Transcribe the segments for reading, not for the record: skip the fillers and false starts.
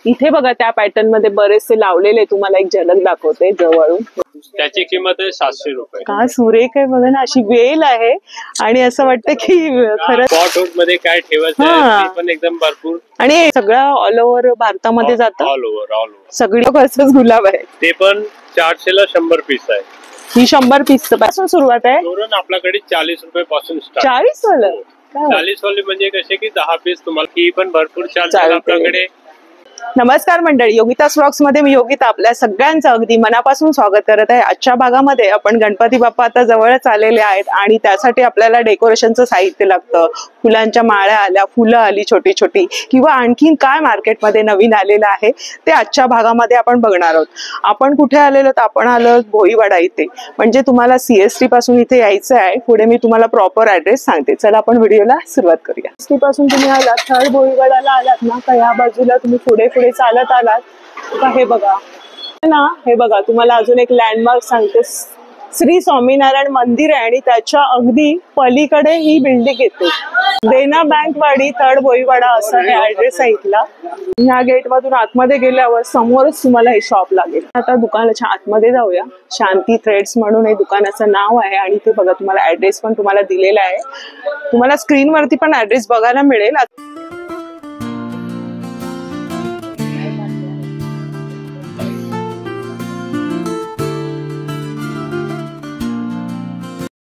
इथे बघा त्या पॅटर्न मध्ये बरेचसे लावलेले, तुम्हाला एक झलक दाखवते जवळून. त्याची किंमत आहे 700 रुपये. का सुरेख आहे बघा ना, अशी वेल आहे आणि असं वाटतं की खरंच पॉट मध्ये काय ठेवायचं आहे ते पण एकदम भरपूर. आणि सगळं ऑल ओव्हर भारतामध्ये जातं, ऑल ओव्हर सगळी कसंच गुलाब आहे. ते पण 400 ला 100 पीस आहे. ही 100 पीस पासून सुरुवात आहे. धोरण आपल्याकडे 40 रुपये पासून स्टार्ट. 40 वाला 40 वाले म्हणजे कसे की 10 पीस तुम्हाला ही पण भरपूर चालते आपल्याकडे. नमस्कार मंडळी, योगिताज व्लॉग्स मध्ये मी योगिता आपल्या सगळ्यांचं अगदी मनापासून स्वागत करत आहे. आजच्या भागामध्ये आपण गणपती बाप्पा आता जवळच आलेले आहेत आणि त्यासाठी आपल्याला डेकोरेशनचं साहित्य लागतं. फुलांच्या माळ्या आल्या, फुलं आली छोटी छोटी, किंवा आणखीन काय मार्केटमध्ये नवीन आलेलं आहे ते आजच्या भागामध्ये आपण बघणार आहोत. आपण कुठे आलेलो तर आपण आलो भोईवाडा इथे. म्हणजे तुम्हाला CST पासून इथे यायचं आहे. पुढे मी तुम्हाला प्रॉपर ऍड्रेस सांगते. चला आपण व्हिडिओला सुरुवात करूया. CST पासून तुम्ही आलात, थर्ड भोईवाडाला आलात ना का या बाजूला तुम्ही पुढे पुढे चालत आलात का हे बघा ना, हे बघा तुम्हाला अजून एक लँडमार्क सांगते. श्री स्वामीनारायण मंदिर आहे आणि त्याच्या अगदी पलीकडे ही बिल्डिंग येते. देना बँक वाडी, थर्ड भोईवाडा असा हे ऍड्रेस आहे इथला. ह्या गेट मधून आतमध्ये गेल्यावर समोरच तुम्हाला हे शॉप लागेल. आता दुकानाच्या आतमध्ये जाऊया. शांती थ्रेड्स म्हणून हे दुकानाचं नाव आहे आणि इथे बघा तुम्हाला ऍड्रेस पण तुम्हाला दिलेला आहे. तुम्हाला स्क्रीनवरती पण ऍड्रेस बघायला मिळेल.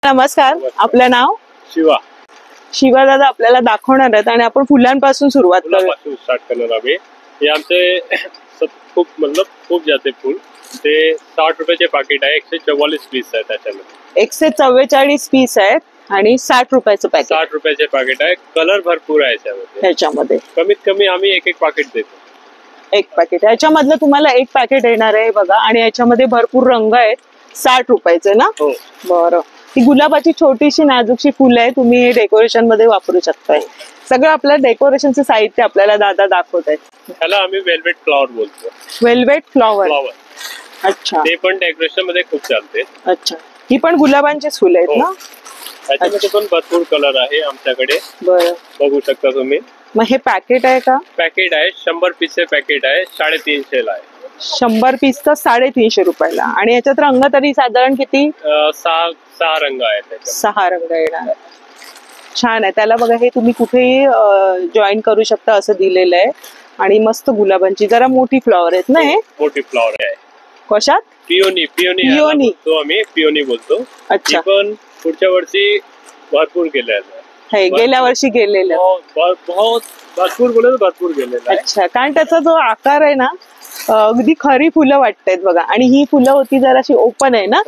नमस्कार, आपलं नाव? शिवा दादा आपल्याला दाखवणार आहेत आणि आपण फुलांपासून सुरुवात करू. स्टार्ट करणार आम्ही. हे आमचे खूप जाते फुल. ते 60 रुपयाचे पाकिट आहे. 144 पीस आहे त्याच्यामध्ये. 144 पीस आहेत आणि 60 रुपयाचं पॅकेट. 60 रुपयाचे पाकिट आहे. कलर भरपूर आहे त्याच्यामध्ये. कमीत कमी आम्ही एक पाकिट देतो. एक पॅकेट याच्यामधलं तुम्हाला एक पॅकेट येणार आहे बघा. आणि याच्यामध्ये भरपूर रंग आहेत. 60 रुपयाचे ना? हो. बरं. ही गुलाबाची छोटीशी नाजूकशी फुलं आहे, तुम्ही हे डेकोरेशन मध्ये वापरू शकताय. सगळं आपलं डेकोरेशनचं साहित्य आपल्याला दादा दाखवत आहेत. ह्याला आम्ही वेल्वेट फ्लॉवर बोलतो. Velvet flower. अच्छा. ते पण डेकोरेशन मध्ये खूप चालते. अच्छा. ही पण गुलाबांचीच फुलं आहेत ना? त्याच्यामध्ये पण भरपूर कलर आहे आमच्याकडे. बरं, बघू शकता तुम्ही. मग हे पॅकेट आहे का? पॅकेट आहे. 100 पीसचे पॅकेट आहे. 350 ला आहे. 100 पीसचं 350 रुपयाला. आणि याच्यात रंग तरी साधारण किती? 6 रंग आहेत. 6 रंग येणार. छान आहे. त्याला बघा हे तुम्ही कुठेही जॉईन करू शकता असं दिलेलं आहे. आणि मस्त गुलाबांची जरा मोठी फ्लॉवर आहेत ना? हे मोठी फ्लॉवर आहे. कशात? पिओनी बोलतो आम्ही. पिओनी बोलतो. अच्छा. पण पुढच्या वर्षी भरपूर गेलेलं आहे. गेल्या वर्षी गेलेलं भरपूर गेलेलं. अच्छा. कारण त्याचा जो आकार आहे ना, अगदी खरी फुलं वाटतायत बघा. आणि ही फुलं होती जराशी ओपन आहे ना,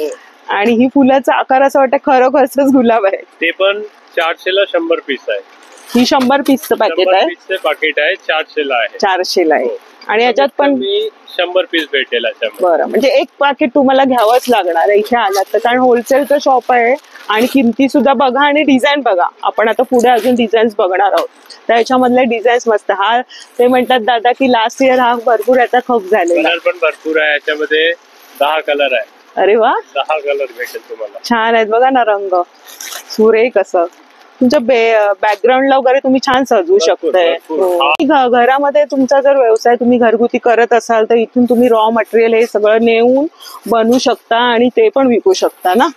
आणि ही फुलाचा आकार असं वाटतं खरोखरच गुलाब आहे. ते पण 400 ला 100 पीस आहे. ही 100 पीसचं पॅकेट आहे. पाकिट आहे. 400 ला आहे. 400 ला आहे. आणि याच्यात पण 100 पीस भेटेल. बरं, म्हणजे एक पाकिट तुम्हाला घ्यावंच लागणार आहे इथे आलात तर. कारण होलसेलचं शॉप आहे आणि किमती सुद्धा बघा आणि डिझाईन बघा. आपण आता पुढे अजून डिझाईन्स बघणार आहोत. त्याच्यामधले डिझाईन्स मस्त. हा ते म्हणतात दादा की लास्ट इयर हा भरपूर याचा खप झालेला. कलर पण भरपूर आहे. याच्यामध्ये 10 कलर आहे. अरे वा. 10 कलर भेटेल तुम्हाला. छान आहेत बघा ना रंग. सुरेख असं तुमच्या बॅकग्राऊंडला वगैरे तुम्ही छान सजवू शकताय. घरामध्ये तुमचा जर व्यवसाय तुम्ही घरगुती करत असाल तर इथून तुम्ही रॉ मटेरियल हे सगळं नेऊन बनवू शकता आणि ते पण विकू शकता ना.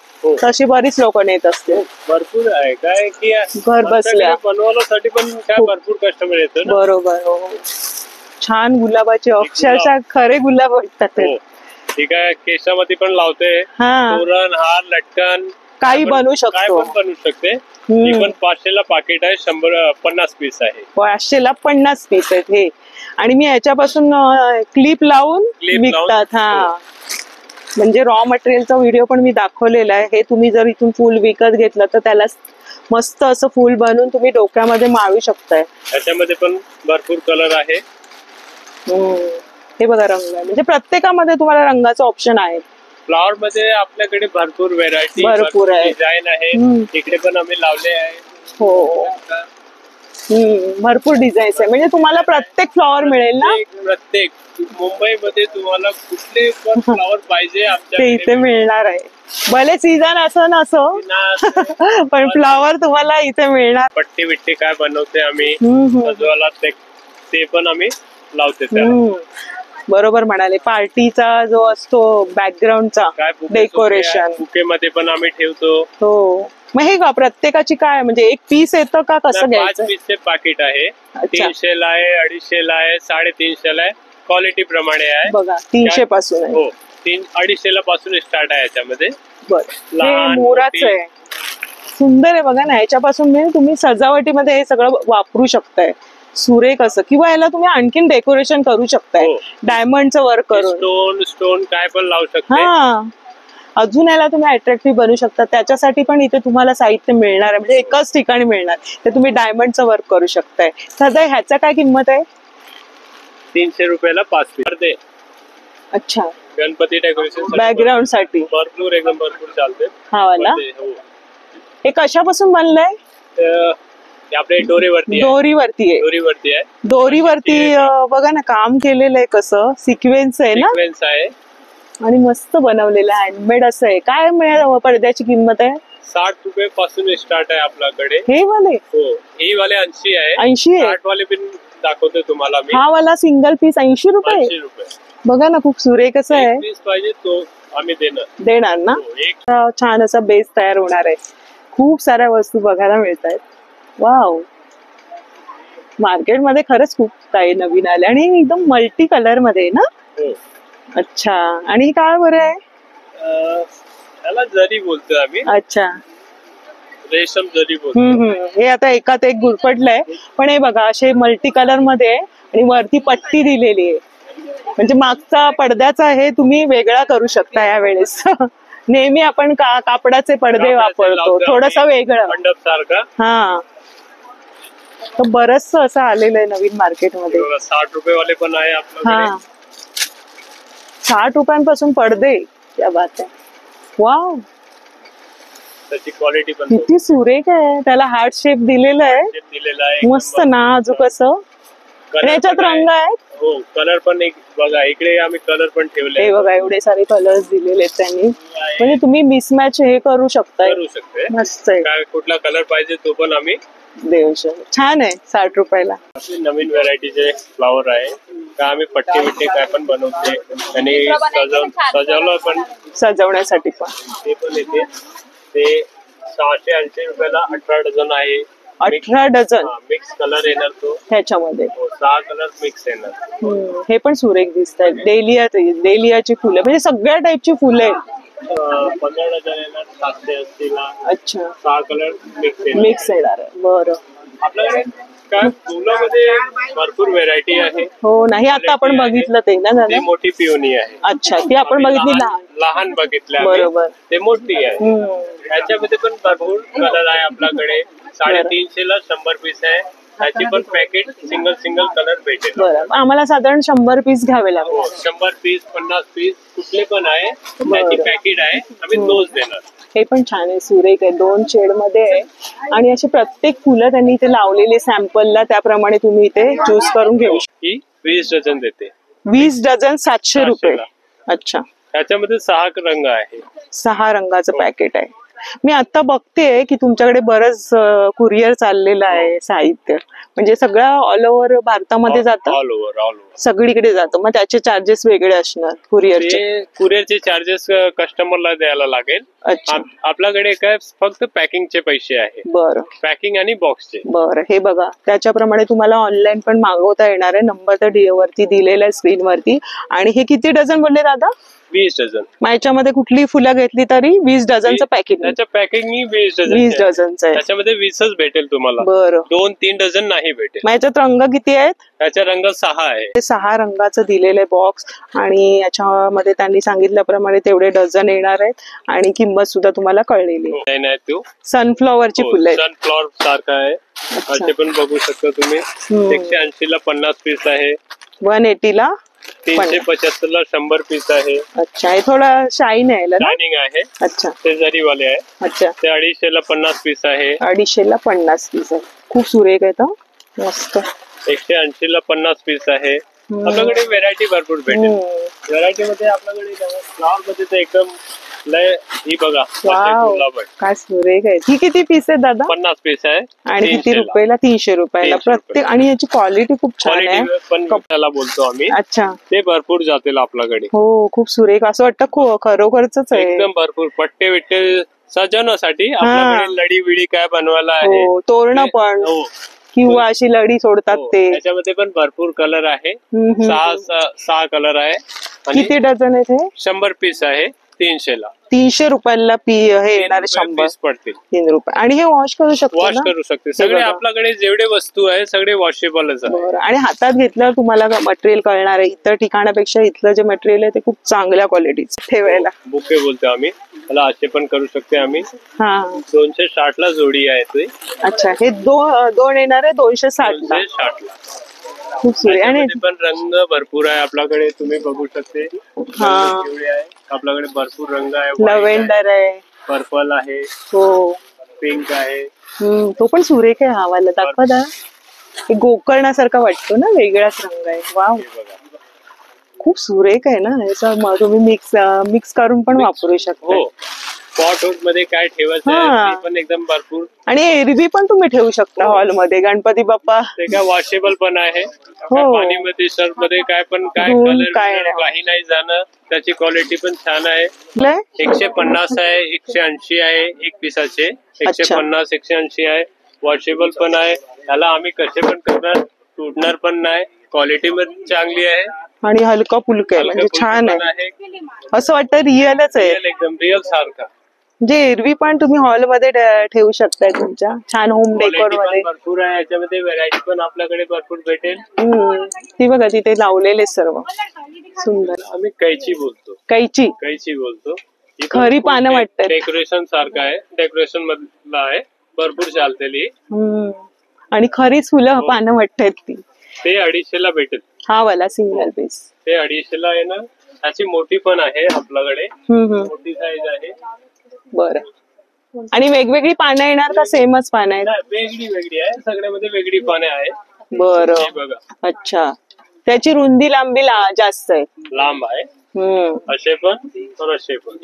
तशी बरीच लोक नेत असते. भरपूर आहे. काय की घर बसल्या बनवण्यासाठी पण काय भरपूर कस्टमर येतो. बरोबर. हो. छान गुलाबाचे अक्षरशः खरे गुलाब वाटतात. ठीक आहे. केसामध्ये पण लावते. तोरण, हार, लटकन काही बनवू शकतो. काय पण बनवू शकते. पण 500 ला पाकिट आहे. 50 पीस आहे. 500 ला 50 पीस आहेत हे. आणि मी याच्यापासून क्लिप लावून विकतात. म्हणजे रॉ मटेरियलचा व्हिडिओ पण मी दाखवलेला आहे. हे तुम्ही जर इथून फुल विकत घेतलं तर त्याला मस्त असं फुल बनवून तुम्ही डोक्यामध्ये माळू शकताय. त्याच्यामध्ये पण भरपूर कलर आहे. हे बघा रंग आहे. म्हणजे प्रत्येकामध्ये तुम्हाला रंगाचं ऑप्शन आहे. फ्लॉवर मध्ये आपल्याकडे भरपूर व्हेरायटी, भरपूर डिझाईन आहे. इकडे पण आम्ही लावले आहे. हो. भरपूर डिझाईन्स आहे. म्हणजे तुम्हाला प्रत्येक फ्लॉवर मिळेल ना. प्रत्येक मुंबईमध्ये तुम्हाला कुठले पण फ्लॉवर पाहिजे ते इथे मिळणार आहे. भले सीझन असं नसो पण फ्लॉवर तुम्हाला इथे मिळणार. पट्टी बिट्टी काय बनवते आम्ही सजवायला ते पण आम्ही लावते त्याला. बरोबर म्हणाले, पार्टीचा जो असतो बॅकग्राऊंडचा काय डेकोरेशन बुके मध्ये पण आम्ही ठेवतो. हो. मग हे का प्रत्येकाची काय म्हणजे एक पीस येतं का कसं 5 घ्यायचं? पीसचे पाकिट आहे. अच्छा. 300 ला आहे, 250 ला आहे, 350 ला आहे. क्वालिटी प्रमाणे आहे. बघा 300 पासून आहे. हो, 250 पासून स्टार्ट आहे याच्यामध्ये. बरं, हे लहान, मोराचं मोठी. आहे, सुंदर आहे बघा ना. याच्यापासून मी तुम्ही सजावटीमध्ये हे सगळं वापरू शकताय, सुरेख असं. किंवा याला तुम्ही आणखीन डेकोरेशन करू शकताय, हो. डायमंडचं वर्क करून. स्टोन काय पण लावू शकते. हा, अजून याला तुम्ही अट्रॅक्टिव्ह बनवू शकता. त्याच्यासाठी पण इथे तुम्हाला साहित्य मिळणार आहे, म्हणजे एकाच ठिकाणी मिळणार. ते तुम्ही डायमंडचं वर्क करू शकताय. सध्या ह्याचा काय किंमत आहे? 300 रुपयाला 5 पीस. अच्छा, गणपती डेकोरेशन बॅकग्राऊंड साठी भरपूर एकदम भरपूर चालते. हा वाला. हो. हे कशापासून बनलंय? ते आपले डोरीवरती आहे. दोरीवरती आहे. दोरीवरती बघा ना काम केलेलं आहे, कसं सिक्वेन्स आहे ना. सिक्वेन्स आहे आणि मस्त बनवलेलं आहे, हँडमेड असं आहे. काय मिळेल पडद्याची किंमत आहे? 60 रुपये पासून स्टार्ट आहे आपल्याकडे. हे वाले? हो, ही वाले 80 आहे. 80 आहे. 60 वाले पण दाखवतोय तुम्हाला मी. हा वाला सिंगल पीस 80 रुपये. 80 रुपये. बघा ना, खूप सुरेख असं आहे. पीस पाहिजे तो आम्ही देणार ना. हो, एक छान असा बेस तयार होणार आहे. खूप साऱ्या वस्तू बघायला मिळत आहेत. वाव, मार्केटमध्ये खरंच खूप काही नवीन आले आणि एकदम मल्टी कलर मध्ये ना. हो. अच्छा, आणि काय बरं आहे? त्याला जरी बोलतोय आम्ही. अच्छा, रेशम जरी बोलतो. हे आता एकात एक गुरफटलंय, पण हे बघा असे मल्टी कलर मध्ये आहे आणि वरती पट्टी दिलेली आहे. म्हणजे मागचा पडद्याचा हे तुम्ही वेगळा करू शकता यावेळेस. नेहमी आपण कापडाचे पडदे वापरतो, थोडस वेगळं मंडप सारखा. हा, तर बरचस असं आलेलं आहे नवीन मार्केटमध्ये. 60 रुपये वाले पण आहे आपल्याकडे. हा, 60 रुपयांपासून पडदे. क्या बात आहे. वाव, त्याची क्वालिटी पण किती सुरेख आहे. त्याला हार्ट शेप दिलेला आहे, मस्त नाजूक असं. याच्यात रंग आहेत. हो, कलर पण एक बघा, इकडे आम्ही कलर पण ठेवले. हे बघा, एवढे सारे कलर्स दिलेले आहेत त्यांनी, म्हणजे तुम्ही मिसमॅच हे करू शकता. मस्त आहे. काय कुठला कलर पाहिजे तो पण आम्ही देऊ शकतो. छान आहे. 60 रुपयाला नवीन व्हरायटीचे फ्लावर आहे का आम्ही पट्टी बिट्टी काय पण बनवते आणि सजवलं पण, सजवण्यासाठी पण. ते पण येते. ते 680 रुपयाला 18 डझन आहे. 18 डझन मिक्स कलर येणार तो ह्याच्यामध्ये. 6 कलर मिक्स येणार. हे पण सुरेख दिसत आहेत. डेलियाची फुलं, म्हणजे सगळ्या टाईपची फुलं आहेत. 15 डझन येणार 780 ला. अच्छा, 6 कलर मिक्स येणार आहे. बरं, आपल्याकडे काय फुलामध्ये भरपूर व्हेरायटी आहे. हो नाही, आता आपण बघितलं ते ना दादा. मोठी पिओनी आहे. अच्छा, ती आपण बघितली लहान बघितल्या. बरोबर. ते मोठी आहे. याच्यामध्ये पण भरपूर कलर आहे आपल्याकडे. 350 ला 100 पीस आहे. त्याची पण पॅकेट सिंगल कलर भेटेल. बरं, आम्हाला साधारण 100 पीस घ्यावे लागेल. 100 पीस 50 पीस कुठले पण आहे, त्याची पॅकेट आहे. आम्ही दोष देणार. हे पण छान आहे, सुरेख आहे. 2 शेड मध्ये आहे आणि अशी प्रत्येक फुलं त्यांनी इथे लावलेले सॅम्पलला, त्याप्रमाणे तुम्ही इथे चूज करून घेऊ शकता. ही 20 डझन देते. 20 डझन 700 रुपये. अच्छा, त्याच्यामध्ये 6 रंग आहे. 6 रंगाचं पॅकेट आहे. मी आता बघते की तुमच्याकडे बरंच कुरिअर चाललेलं आहे साहित्य, म्हणजे सगळं ऑल ओव्हर भारतामध्ये जातं. ऑल ओव्हर सगळीकडे जातं. मग त्याचे चार्जेस वेगळे असणार कुरिअरचे. कुरिअरचे चार्जेस कस्टमरला द्यायला लागेल. अच्छा, आपल्याकडे काय फक्त पॅकिंगचे पैसे आहे. बरं, पॅकिंग आणि बॉक्सचे. बरं, हे बघा, त्याच्याप्रमाणे तुम्हाला ऑनलाईन पण मागवता येणार आहे. नंबर तर वरती दिलेला आहे स्क्रीन वरती. आणि हे किती डझन बोलले दादा? 20 डझन. मग याच्यामध्ये कुठली फुलं घेतली तरी 20 डझनचं पॅकेट. त्याच्या पॅकिंग 20 डझन. 20 डझनचं आहे. त्याच्यामध्ये 20च भेटेल तुम्हाला. बरं, 2-3 डझन नाही भेटेल. मग याच्यात रंग किती आहेत? त्याचा रंग 6 आहे. 6 रंगाचं दिलेलं आहे बॉक्स. आणि याच्यामध्ये त्यांनी सांगितल्याप्रमाणे तेवढे डझन येणार आहेत आणि किंमत सुद्धा तुम्हाला कळलेली आहे. तो सनफ्लॉवरची फुलं आहेत. सनफ्लॉवर सारखा आहे. असे पण बघू शकता तुम्ही. 180 ला 50 पीस आहे. 180 ला 375 ला 100 पीस आहे. अच्छा, हे थोडं शाईन आहे ना. शायनिंग आहे. अच्छा, ते जरीवाले आहे. अच्छा, ते 250 ला 50 पीस आहे. 250 ला 50 पीस आहे. खूप सुरेख आहे तो, मस्त. 180 ला 50 पीस आहे. आपल्याकडे व्हेरायटी भरपूर भेटेल. व्हेरायटी मध्ये आपल्याकडे फ्लॉवर मध्ये तर एकदम लय ही बघा वाव, गुलाब आहे. काय सुरेख आहे. ही किती पीस आहे दादा? 50 पीस आहे आणि किती 300 ला. रुपयाला? 300 रुपयाला 300 प्रत्येक. आणि याची क्वालिटी खूप छान आहे. क्वालिटी पण त्याला बोलतो आम्ही. अच्छा, ते भरपूर जातील आपल्याकडे. हो खूप सुरेख. असं वाटतं खरोखरच आहे. एकदम भरपूर पट्टे विट्टे सजवण्यासाठी आपल्याकडे लडी विडी काय बनवायला आहे. हो, तोरणं पण हो. किंवा अशी लडी सोडतात हो. ते. त्याच्यामध्ये पण भरपूर कलर आहे. हम्म. सहा कलर आहे. आणि किती डझन आहे ते? 100 पीस आहे 300 ला. 300 रुपयाला हे येणार 100 पीस पडतील. 3 रुपये. आणि हे वॉश करू शकतो वॉश ना? करू शकते. सगळे बघा. आपल्याकडे जेवढे वस्तू आहे सगळे वॉशेबलच आहे. बरं. आणि हातात घेतल्यावर तुम्हाला मटेरियल कळणार आहे. इतर ठिकाणापेक्षा इथलं जे मटेरियल आहे ते खूप चांगल्या क्वालिटीचं ठेवायला. बुके बोलतो आम्ही त्याला. असे पण करू शकते आम्ही. हा, 260 ला जोडी आहे ती. अच्छा. हे दोन येणार आहे 260 ला. 260 ला. खूप सुरेख. आणि त्याच्यामध्ये पण रंग भरपूर आहे आपल्याकडे. तुम्ही बघू शकते. हा. रंग पिवळे आहे आपल्याकडे. भरपूर रंग आहे. white लव्हेंडर आहे. पर्पल आहे. हो. पिंक आहे. तो पण सुरेख आहे. हा वाला दाखवा दा. हे गोकर्णासारखा वाटतो ना, वेगळाच रंग आहे. वाव, हे बघा. खूप सुरेख आहे ना. याचा तुम्ही मिक्स करून पण वापरू शकता. हो. पॉट मध्ये काय ठेवायचं हा. आहे ते पण एकदम भरपूर. आणि एरवी पण तुम्ही ठेवू शकता हॉल मध्ये. गणपती बाप्पा ते काय वॉशेबल पण आहे. हो. पाणीमध्ये सर्फ मध्ये काय पण काय धुवून कलर काय नाही. काही नाही जाणं. त्याची क्वालिटी पण छान आहे. लय? 150 आहे 180 आहे एक पिसाचे. 150 180 आहे. वॉशेबल पण आहे. त्याला आम्ही कसे पण करणार, तुटणार पण नाही. क्वालिटी पण चांगली आहे. आणि हलका फुलका आहे, म्हणजे छान आहे. असं वाटतं रिअलच आहे. एकदम रिअल सारखा. म्हणजे एरवी पण तुम्ही हॉल मध्ये ठेवू शकताय तुमच्या छान होम डेकोर मध्ये. भरपूर आहे याच्यामध्ये. व्हरायटी पण आपल्याकडे भरपूर भेटेल. ती बघा तिथे लावलेले सर्व सुंदर. आम्ही कैची बोलतो. कैची बोलतो. खरी पानं वाटतात. डेकोरेशन सारखं आहे. डेकोरेशन मधला आहे. भरपूर चालतेली. आणि खरीच फुलं पानं वाटतात ती. ते 250 ला भेटेल. हा वाला सिंगल पीस ते 250 ला आहे ना. त्याची मोठी पण आहे आपल्याकडे. मोठी साईज आहे. बरं. आणि वेगवेगळी पानं येणार का सेमच पानं आहेत? वेगळी वेगळी आहे. सगळ्यामध्ये वेगळी पाने आहे. बरं. बघा. अच्छा. त्याची रुंदी लांबी जास्त आहे. लांब आहे. असे पण असे पण.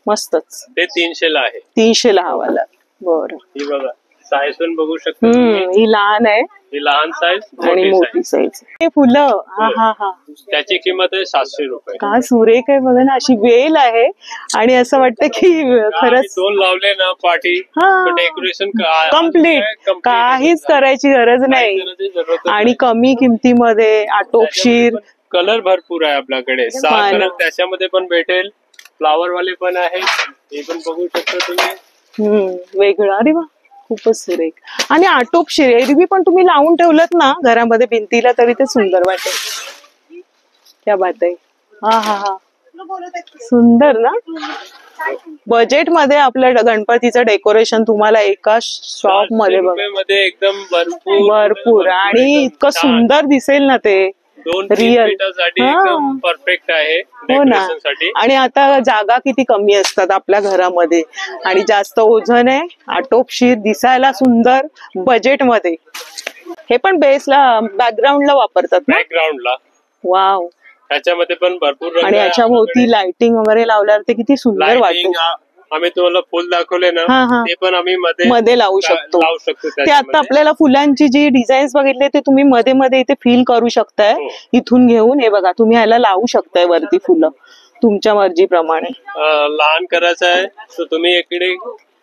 मस्तच. ते 300 ला आहे. 300 ला हवाला. बरं. ही बघा साईज पण बघू शकता. ही लहान आहे. ही लहान साईज आणि मोठी साईज. हे फुलं हा त्याची किंमत आहे 700 रुपये. का सुरेख आहे बघा ना. अशी वेल आहे आणि असं वाटतं की खरंच 2 लावले ना पाठी. Decoration complete. काहीच करायची गरज नाही. आणि कमी किमतीमध्ये आटोपशीर. कलर भरपूर आहे आपल्याकडे. 6 कलर त्याच्यामध्ये पण भेटेल. फ्लावर वाले पण आहे. हे पण बघू शकता तुम्ही. वेगळं. अरे वा, खूपच सुरेख. आणि आटोपशीर एरवी पण तुम्ही लावून ठेवलं ना घरामध्ये भिंतीला तरी ते सुंदर वाटेल. क्या बात आहे. हा सुंदर ना. बजेट मध्ये आपल्या गणपतीचं डेकोरेशन तुम्हाला एका शॉप मध्ये एकदम भरपूर आणि इतकं सुंदर दिसेल ना ते. 2 रिअल एकदम परफेक्ट आहे. हो ना. आणि आता जागा किती कमी असतात आपल्या घरामध्ये. आणि जास्त ओझन आहे. आटोपशीर, दिसायला सुंदर, बजेट मध्ये. हे पण बेसला बॅकग्राऊंडला वापरतात ना. बॅकग्राऊंडला. वाव. त्याच्यामध्ये पण भरपूर. आणि याच्या भोवती लाइटिंग वगैरे लावल्यावर ते किती सुंदर वाटतं. आम्ही तुम्हाला फुल दाखवले ना. ते पण आम्ही मध्ये लावू शकतो. ते आता आपल्याला फुलांची जी डिझाईन्स बघितले ते तुम्ही मध्ये इथे फील करू शकताय. इथून घेऊन हे बघा तुम्ही ह्याला लावू शकताय वरती फुलं तुमच्या मर्जीप्रमाणे. लहान करायचं आहे तर तुम्ही इकडे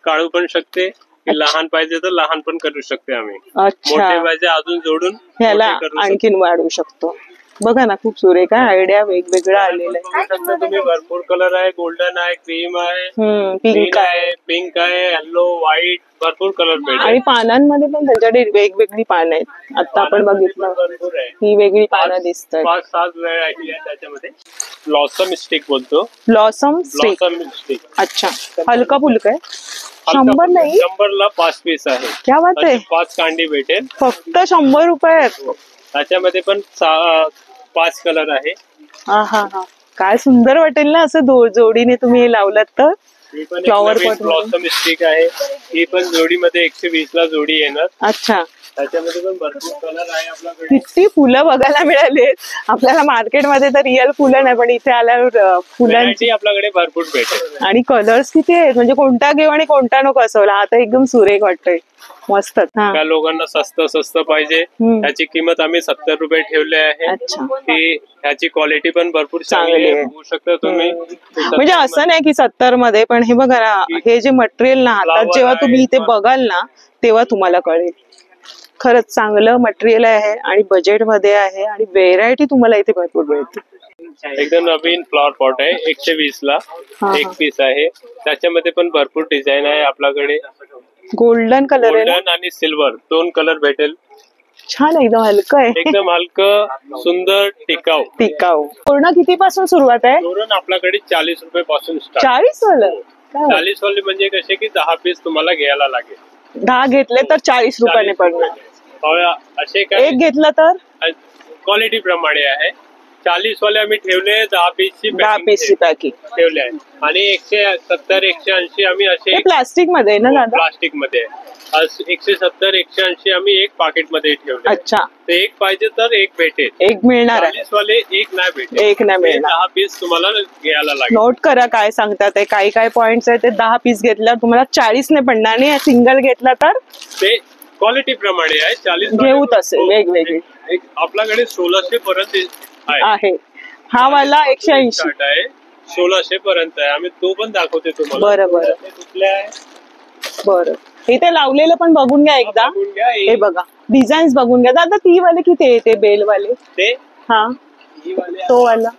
काढू पण शकते. लहान पाहिजे तर लहान पण करू शकते आम्ही. मोठे पाहिजे अजून जोडून ह्याला आणखीन वाढवू शकतो. बघा ना, खूप सुरेख आहे. आयडिया वेगवेगळं आलेलं आहे. तुम्ही भरपूर कलर आहे. गोल्डन आहे, क्रीम आहे, पिंक आहे, येलो, व्हाईट. भरपूर कलर भेटेल. आणि पानांमध्ये पण त्यांच्याकडे वेगवेगळी पानं आहेत. आता आपण बघितलं ही वेगळी पानं दिसतात. 5-7 व्हरायटी आहे त्याच्यामध्ये. ब्लॉसम स्टिक बोलतो. Blossom stick. अच्छा. हलका फुलका आहे. 100 नाही. 100 ला 5 पीस आहे. क्या बात आहे. 5 कांडी भेटेल. फक्त 100 रुपयात. त्याच्यामध्ये पण 5 कलर आहे. काय सुंदर वाटेल ना असं जोडीने तुम्ही हे लावलात तर. फ्लॉवर पॉट ब्लॉसम स्टिक आहे. ही पण जोडीमध्ये 120 ला जोडी येणार. अच्छा. त्याच्यामध्ये पण भरपूर कलर आहे आपल्याकडे. किती फुलं बघायला मिळाले आपल्याला मार्केटमध्ये. तर रिअल फुलं नाही, पण इथे आल्यावर फुलांची व्हरायटी आपल्याकडे भरपूर भेटेल. आणि कलर्स किती आहेत, म्हणजे कोणता घेऊ आणि कोणता नको असं. हा तर एकदम सुरेख वाटतंय, मस्तच. हा त्या लोकांना स्वस्त पाहिजे, त्याची किंमत आम्ही 70 रुपये ठेवले आहे. अच्छा. की ह्याची क्वालिटी पण भरपूर चांगली चांगली आहे. आहे, बघू शकता तुम्ही. म्हणजे असं नाही की 70 मध्ये, पण हे बघा ना, हे जे मटेरियल ना हातात Flower जेव्हा तुम्ही आहे, इथे बघाल ना तेव्हा तुम्हाला कळेल. खरंच चांगलं मटेरियल आहे आणि बजेट मध्ये आहे आणि व्हेरायटी तुम्हाला इथे भरपूर मिळते. एकदम नवीन फ्लॉवर पॉट आहे, 120 ला हा, एक हा. पीस आहे. त्याच्यामध्ये पण भरपूर डिझाईन आहे आपल्याकडे. गोल्डन कलर आहे ना, गोल्डन आणि सिल्वर 2 कलर भेटेल. छान एकदम हलकं आहे. एकदम हलकं, सुंदर, टिकाऊ. टिकाऊ. पूर्ण किती पासून सुरुवात आहे? धोरण आपल्याकडे 40 रुपये पासून स्टार्ट. 40 वालं? काय? 40 वाले म्हणजे कसे की 10 पीस तुम्हाला घ्यायला लागेल. 10 घेतले तर 40 रुपयाने 40 पडणार. रुपये. असे काय एक घेतलं तर क्वालिटी प्रमाणे आहे. 40 वाले आम्ही ठेवले 10 पीसची 10 पीसची पॅकिंग ठेवले आहे. आणि 170 180 आम्ही असे हे प्लास्टिक मध्ये आहे ना दादा? प्लास्टिक मध्ये 170 180 आम्ही एक पाकिट मध्ये ठेवले. अच्छा, ते एक पाहिजे तर एक भेटेल. एक मिळणार आहे, 40 वाले एक नाही भेटेल. एक नाही मिळणार. 10 पीस तुम्हाला घ्यायला लागेल. नोट करा काय सांगतात ते. काही काही पॉइंट्स आहेत ते 10 पीस घेतल्यावर तुम्हाला 40 ने पडणार नाही. सिंगल घेतला तर ते क्वालिटी प्रमाणे आहे. 40 घेऊ तसे वेगवेगळे आपल्याकडे 1600 पर्यंत आहे. हा वाला 180 स्टार्ट आहे, 1600 पर्यंत आहे. आम्ही तो पण दाखवते तुम्हाला. बरं बरं ते कुठले आहे बरं. इथे लावलेलं पण बघून घ्या एकदा. बघून घ्या. हे बघा, डिझाईन्स बघून घ्या दादा. ती वाले किती आहे ते बेल वाले? ते हा, ही वाले तो वाला,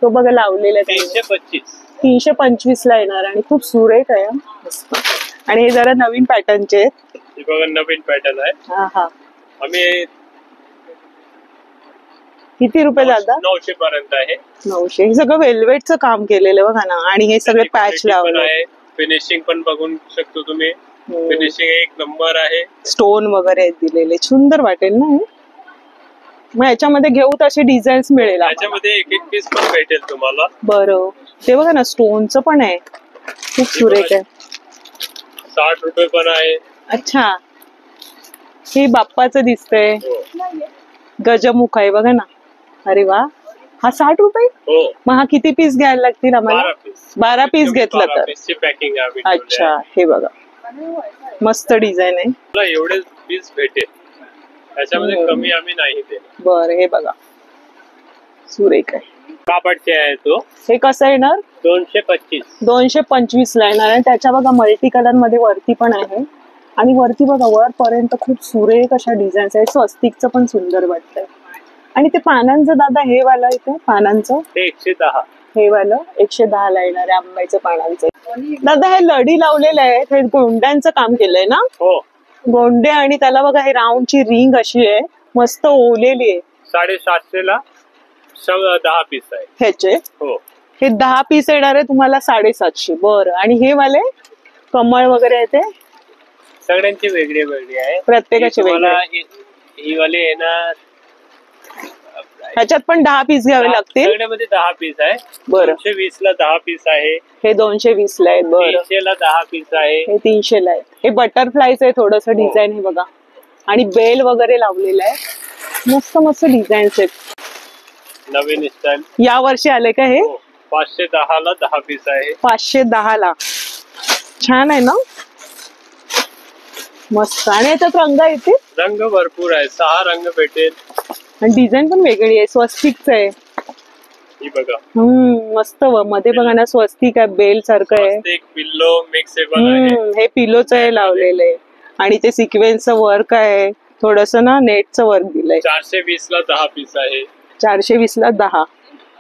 तो बघा लावलेला आहे. 325. 325 ला येणार आणि खूप सुरेख आहे. मस्त. आणि हे जरा नवीन पॅटर्नचे आहेत. हे बघा नवीन पॅटर्न आहे. हा हा. आम्ही किती रुपये दादा? 900 पर्यंत आहे. 900. हे सगळं वेल्वेटचं काम केलेलं बघा ना. आणि हे सगळे पॅच लावले, फिनिशिंग पण बघून शकतो तुम्ही. फिनिशिंग एक नंबर आहे. स्टोन वगैरे दिलेले, सुंदर वाटेल ना हे. मग याच्यामध्ये घेऊ तसे डिझाईन्स मिळेल आम्हाला. त्याच्यामध्ये एक एक पीस पण भेटेल तुम्हाला. बरं, ते बघा ना स्टोनचं पण आहे, खूप सुरेख आहे. 60 रुपये पण आहे. अच्छा, हे बाप्पाचं दिसतंय. हो गजमुख आहे बघा ना. अरे वा, हा 60 रुपये. हो. मग हा किती पीस घ्यायला लागतील आम्हाला? 12 पीस. 12 पीस घेतलं 12 तर. पीसची पॅकिंग आहे. अच्छा, हे बघा मस्त डिझाईन आहे. तुला एवढे पीस भेटेल, त्याच्यामध्ये कमी आम्ही नाही देत. बरं, हे बघा सुरेख आहे. कापडचे आहे तो. हे कसं येणार? 225. 225 ला येणार आहे. त्याच्या बघा मल्टी कलर मध्ये वरती पण आहे. आणि वरती बघा वर पर्यंत खूप सुरेख अशा डिझाईन्स आहेत. स्वस्तिकचं पण सुंदर वाटतंय. आणि ते पानांचं दादा, हे वाला इथे पानांचं ते 110. हे वालं 110 ला येणार आहे आंब्याचं पानांचं. दादा हे लढी लावलेले आहेत, हे गोंड्यांचं काम केलंय ना? हो. गोंडे. आणि त्याला बघा हे राऊंडची रिंग अशी आहे, मस्त ओवलेली आहे. 750 ला 10 पीस आहे ह्याचे. हो. हे 10 पीस येणार आहे तुम्हाला 750. बरं. आणि हे वाले कमळ वगैरे आहे ते सगळ्यांची वेगळी वेगळी आहे. प्रत्येकाची वेगळी. ही वाले येणार. ह्याच्यात पण 10 पीस घ्यावे लागतील. सगळ्यामध्ये 10 पीस आहे. बरं. 220 ला 10 पीस आहे. हे 220 ला आहेत. बरं. 300 ला 10 पीस आहे. हे 300 ला आहे. हे बटरफ्लायच आहे थोडस डिझाईन. हे बघा. आणि बेल वगैरे लावलेला आहे. मस्त मस्त डिझाईन्स आहेत. नवीन स्टाईल या वर्षी आले का हे? 510 ला 10 पीस आहे. 510 ला. छान आहे ना, मस्त. आणि याच्यात रंग येते, रंग भरपूर आहे. 6 रंग भेटेल. आणि डिझाईन पण वेगळी आहे. स्वस्तिकच आहे. ही बघा. मस्त. मध्ये बघा ना स्वस्तिक आहे, बेल सारखं आहे. एक पिल्लो मिक्सेबल आहे. हे पिलोच आहे लावलेलं आहे. आणि ते सिक्वेन्सचं वर्क आहे, थोडस ना नेटचं वर्क दिलंय. 420 ला 10 पीस आहे. 420 ला 10.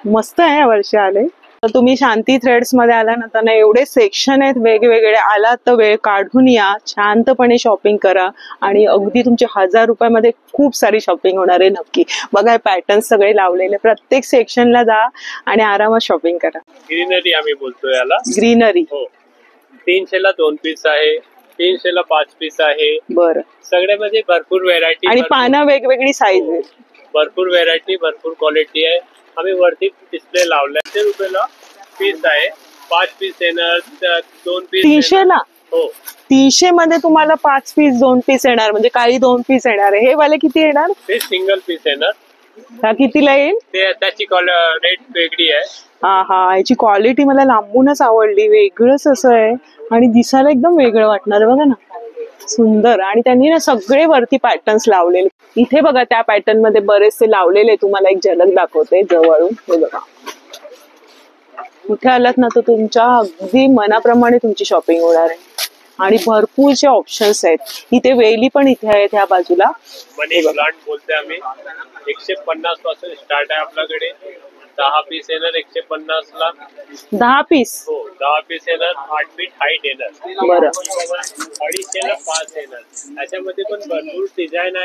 मस्त आहे या वर्षी आले. तर तुम्ही शांती थ्रेड्स मध्ये आल्यानंतर ना एवढे सेक्शन आहेत वेगवेगळे. आलात तर वेळ काढून या, शांतपणे शॉपिंग करा आणि अगदी तुमचे 1000 रुपयामध्ये खूप सारी शॉपिंग होणार आहे नक्की. बघा हे पॅटर्न सगळे लावलेले, प्रत्येक सेक्शनला जा आणि आरामात शॉपिंग करा. ग्रीनरी आम्ही बोलतो याला. ग्रीनरी. हो. 300 ला 2 पीस आहे. 300 ला 5 पीस आहे. बरं. सगळ्यामध्ये भरपूर व्हेरायटी आणि पानं वेगवेगळी साईज आहे. भरपूर व्हेरायटी, भरपूर क्वालिटी आहे. आम्ही वरती डिस्प्ले लावलाय. 100 रुपयाला पीस आहे. 5 पीस येणार, 2 पीस. 300 ला हो 300 मध्ये तुम्हाला 5 पीस 2 पीस येणार, म्हणजे काही 2 पीस येणार आहे. हे वाले किती येणार? ते सिंगल पीस आहे ना, हा कितीला येईल? ते त्याची रेट वेगळी आहे. हा हा, याची क्वालिटी मला लांबूनच आवडली, वेगळंच असं आहे आणि दिसायला एकदम वेगळं वाटणार बघा ना, सुंदर. आणि त्यांनी ना सगळे वरती पॅटर्न्स लावलेले. इथे बघा त्या पॅटर्न मध्ये बरेचसे लावलेले, तुम्हाला एक झलक दाखवते जवळून. हे बघा, इथे आलात ना तर तुमच्या अगदी मनाप्रमाणे तुमची शॉपिंग होणार आहे आणि भरपूरचे ऑप्शन्स आहेत. इथे वेली पण इथे आहेत ह्या बाजूला. मनी प्लांट बोलते आम्ही. 150 पासून स्टार्ट आहे आपल्याकडे. 10 पीस येणार 150 ला. 10 पीस? हो 10 पीस येणार. 8 फीट हाईट येणार. बरं. 250 ला 5 येणार. त्याच्यामध्ये पण भरपूर डिझाईन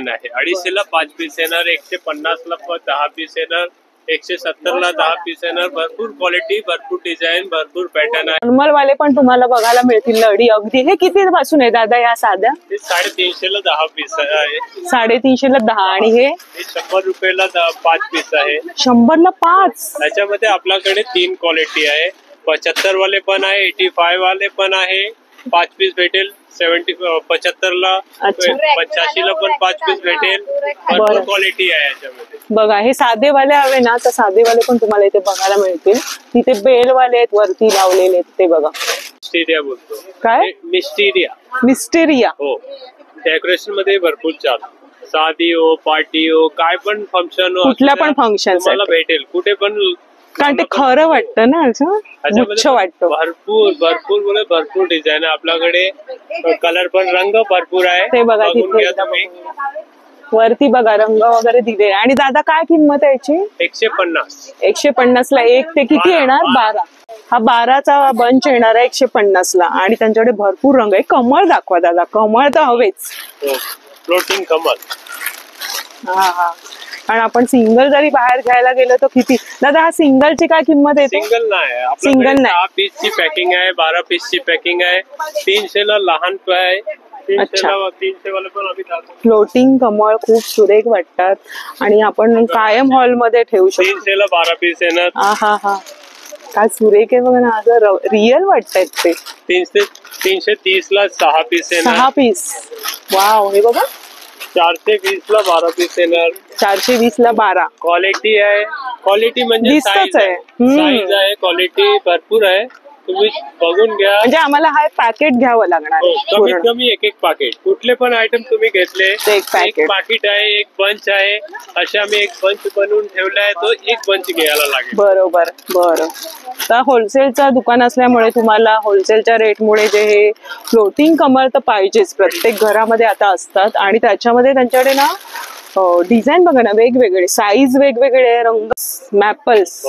आहे. 250 ला 5 पीस येणार. 150 ला 10 पीस येणार. 170 ला 10 पीस येणार. भरपूर क्वालिटी, भरपूर डिझाईन, भरपूर पॅटर्न आहे. नॉर्मल वाले पण तुम्हाला बघायला मिळतील लडी अगदी. हे किती पासून आहे दादा या साध्या? ते 350 ला 10 पीस आहे. 350 ला 10. आणि हे 100 रुपयाला 5 पीस आहे. 100 ला 5? त्याच्यामध्ये आपल्याकडे 3 क्वालिटी आहे. 75 वाले पण आहे, 85 वाले पण आहे. 5 पीस भेटेल. 75 ला, 85 ला पण 5 पीस भेटेल. भरपूर क्वालिटी आहे याच्यामध्ये. बघा, हे साधेवाले हवे ना तर साधेवाले पण तुम्हाला इथे बघायला मिळतील. तिथे बेलवाले आहेत वरती लावलेले, ते बघा. मिस्टेरिया बोलतो. काय? मिस्टेरिया. हो, डेकोरेशन मध्ये भरपूर चालू. शादी हो, पार्टी हो, काय पण फंक्शन हो, कुठल्या पण फंक्शन तुम्हाला भेटेल कुठे पण. कारण ते खरं वाटतं ना, असं गुच्छ वाटतं. भरपूर डिझाईन आहे आपल्याकडे. कलर पण, रंग भरपूर आहे. ते बघा तिथे वरती बघा रंग वगैरे दिले. आणि दादा काय किंमत आहे याची? 150. 150 ला एक. ते किती येणार? 12. हा 12चा बंच येणार आहे 150 ला. आणि त्यांच्याकडे भरपूर रंग आहे. कमळ दाखवा दादा, कमळ तर हवेच. फ्लोटिंग कमळ. हा हा. आणि आपण सिंगल जरी बाहेर घ्यायला गेलो तर किती दादा? हा सिंगलची काय किंमत येते? सिंगल नाही, सिंगल नाही. 10 पीसची पॅकिंग आहे, 12 पीसची पॅकिंग आहे. 300 ला लहान आहे. 300 वाले पण आम्ही दाखवतो. फ्लोटिंग कमळ खूप सुरेख वाटतात आणि आपण कायम हॉल मध्ये ठेवू शकतो. 300 ला 12 पीस येणार. हा हा हा, काय सुरेख आहे बघा ना, रिअल वाटतायत ते. 330 ला 6 पीस येणार. 6 पीस. वाव, हे बघा. 420 ला 12 पीस येणार. 420 ला 12. क्वालिटी आहे. क्वालिटी म्हणजे साईज आहे. क्वालिटी भरपूर आहे. तुम्ही बघून घ्या. म्हणजे आम्हाला हा पॅकेट घ्यावं लागणार. कमीत कमी एक पाकिट. कुठले पण आयटम तुम्ही घेतले, एक पाकिट आहे, एक बंच आहे. असे आम्ही एक बंच बनवून ठेवला आहे, तो एक बंच घ्यायला लागेल. बरोबर. बरं, तर होलसेलचं दुकान असल्यामुळे तुम्हाला होलसेलच्या रेटमुळे जे हे फ्लोटिंग कमळ तर पाहिजेच, प्रत्येक घरामध्ये आता असतात. आणि त्याच्यामध्ये त्यांच्याकडे ना डिझाईन बघा ना, वेगवेगळे साईज, वेगवेगळे रंग, मॅपल्स.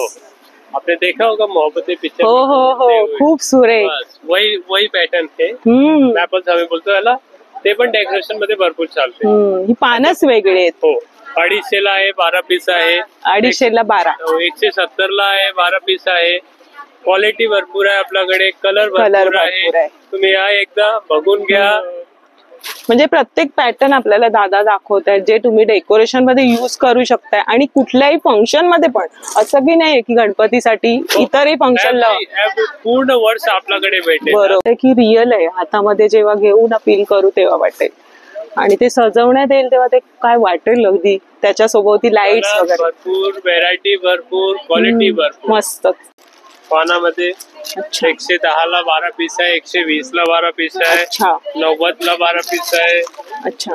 आपने देखा होगा मोहब्बतें पिक्चर. हो हो हो, खूप सुरेख. वही पॅटर्न है. मॅपल्स आम्ही बोलतो याला. ते पण डेकोरेशन मध्ये भरपूर चालते. ही पानच वेगळे आहेत. हो, 250 ला आहे, 12 पीस आहे. 250 ला 12. 170 ला आहे, 12 पीस आहे. क्वालिटी भरपूर आहे आपल्याकडे. कलर भरपूर आहे. तुम्ही या एकदा बघून घ्या. म्हणजे प्रत्येक पॅटर्न आपल्याला दादा दाखवत आहेत, जे तुम्ही डेकोरेशन मध्ये युज करू शकताय. आणि कुठल्याही फंक्शन मध्ये पण, असं की नाही की गणपतीसाठी, इतरही फंक्शनला पूर्ण वर्ष आपल्याकडे भेटेल. बरोबर, की रिअल आहे. हातामध्ये जेव्हा घेऊन फील करू तेव्हा वाटेल. आणि ते सजवण्यात येईल तेव्हा ते काय वाटेल अगदी. त्याच्यासोबत लाईट्स वगैरे भरपूर, व्हेरायटी भरपूर, क्वालिटी भरपूर. मस्त. पानामध्ये 110 ला 12 पीस आहे. 120 ला 12 पीस आहे. 90 ला 12 पीस आहे. अच्छा.